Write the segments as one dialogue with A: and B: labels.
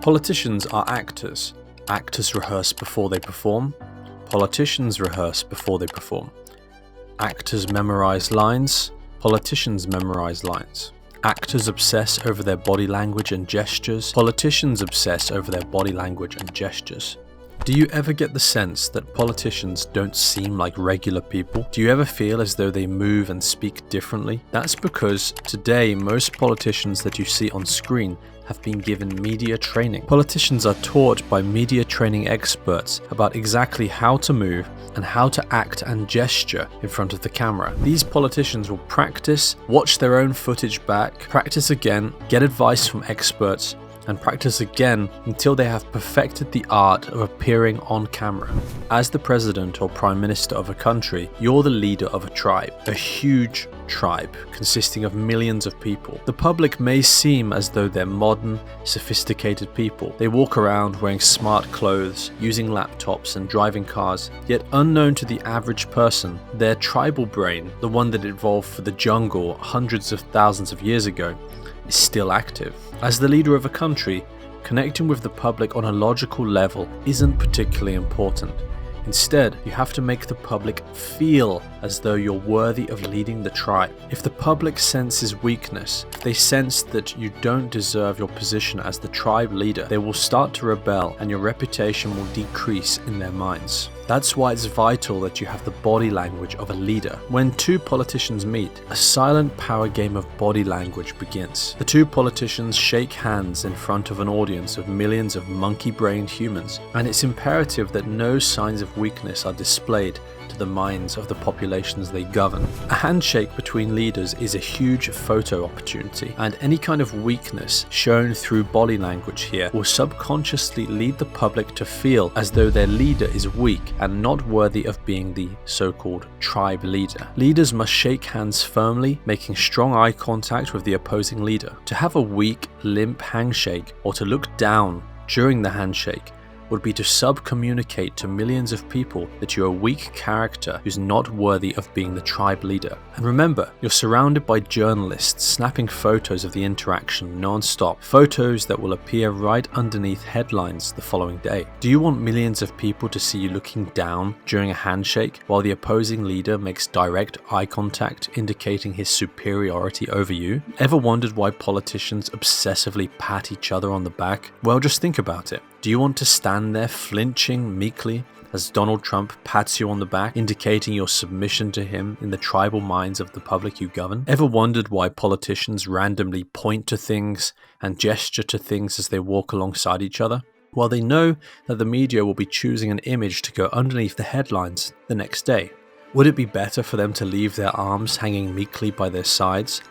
A: Politicians are actors. Actors rehearse before they perform. Politicians rehearse before they perform. Actors memorize lines. Politicians memorize lines. Actors obsess over their body language and gestures. Politicians obsess over their body language and gestures. Do you ever get the sense that politicians don't seem like regular people? Do you ever feel as though they move and speak differently? That's because today most politicians that you see on screen have been given media training. Politicians are taught by media training experts about exactly how to move and how to act and gesture in front of the camera. These politicians will practice, watch their own footage back, practice again, get advice from experts, and practice again until they have perfected the art of appearing on camera. As the president or prime minister of a country, you're the leader of a tribe, a huge tribe consisting of millions of people. The public may seem as though they're modern, sophisticated people. They walk around wearing smart clothes, using laptops and driving cars, yet unknown to the average person, their tribal brain, the one that evolved for the jungle hundreds of thousands of years ago, is still active. As the leader of a country, connecting with the public on a logical level isn't particularly important. Instead, you have to make the public feel as though you're worthy of leading the tribe. If the public senses weakness, if they sense that you don't deserve your position as the tribe leader, they will start to rebel and your reputation will decrease in their minds. That's why it's vital that you have the body language of a leader. When two politicians meet, a silent power game of body language begins. The two politicians shake hands in front of an audience of millions of monkey-brained humans, and it's imperative that no signs of weakness are displayed to the minds of the populations they govern. A handshake between leaders is a huge photo opportunity, and any kind of weakness shown through body language here will subconsciously lead the public to feel as though their leader is weak and not worthy of being the so-called tribe leader. Leaders must shake hands firmly, making strong eye contact with the opposing leader. To have a weak, limp handshake or to look down during the handshake would be to sub-communicate to millions of people that you're a weak character who's not worthy of being the tribe leader. And remember, you're surrounded by journalists snapping photos of the interaction non-stop, photos that will appear right underneath headlines the following day. Do you want millions of people to see you looking down during a handshake while the opposing leader makes direct eye contact indicating his superiority over you? Ever wondered why politicians obsessively pat each other on the back? Well, just think about it. Do you want to stand there flinching meekly as Donald Trump pats you on the back, indicating your submission to him in the tribal minds of the public you govern? Ever wondered why politicians randomly point to things and gesture to things as they walk alongside each other? Well, they know that the media will be choosing an image to go underneath the headlines the next day. Would it be better for them to leave their arms hanging meekly by their sides?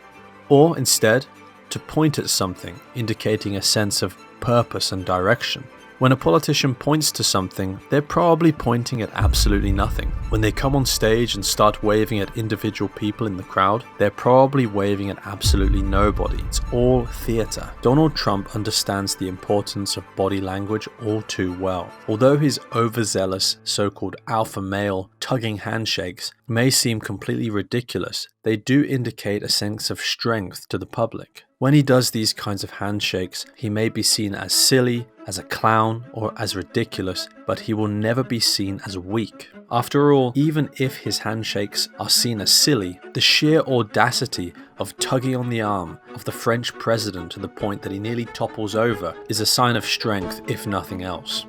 A: Or instead, to point at something, indicating a sense of purpose and direction? When a politician points to something, they're probably pointing at absolutely nothing. When they come on stage and start waving at individual people in the crowd, they're probably waving at absolutely nobody. It's all theatre. Donald Trump understands the importance of body language all too well. Although his overzealous so-called alpha male tugging handshakes may seem completely ridiculous, they do indicate a sense of strength to the public. When he does these kinds of handshakes, he may be seen as silly, as a clown, or as ridiculous, but he will never be seen as weak. After all, even if his handshakes are seen as silly, the sheer audacity of tugging on the arm of the French president to the point that he nearly topples over is a sign of strength, if nothing else.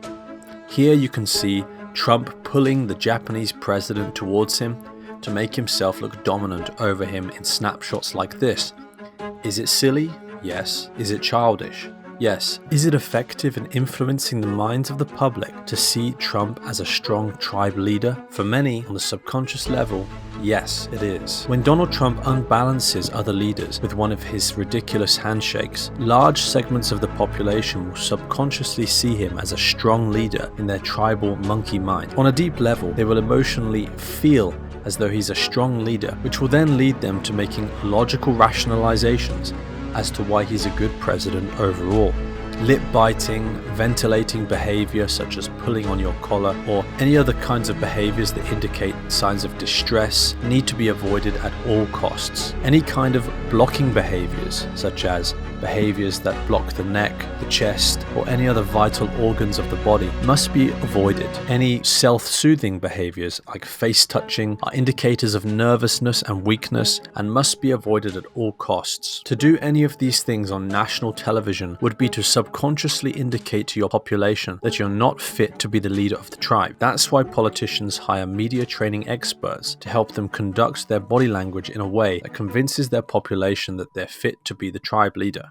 A: Here you can see Trump pulling the Japanese president towards him to make himself look dominant over him in snapshots like this. Is it silly? Yes. Is it childish? Yes. Is it effective in influencing the minds of the public to see Trump as a strong tribe leader? For many, on the subconscious level, yes, it is. When Donald Trump unbalances other leaders with one of his ridiculous handshakes, large segments of the population will subconsciously see him as a strong leader in their tribal monkey mind. On a deep level, they will emotionally feel as though he's a strong leader, which will then lead them to making logical rationalizations as to why he's a good president overall. Lip biting, ventilating behavior such as pulling on your collar, or any other kinds of behaviors that indicate signs of distress need to be avoided at all costs. Any kind of blocking behaviors, such as behaviors that block the neck, the chest, or any other vital organs of the body, must be avoided. Any self-soothing behaviors, like face touching, are indicators of nervousness and weakness and must be avoided at all costs. To do any of these things on national television would be to subconsciously indicate to your population that you're not fit to be the leader of the tribe. That's why politicians hire media training experts to help them conduct their body language in a way that convinces their population that they're fit to be the tribe leader.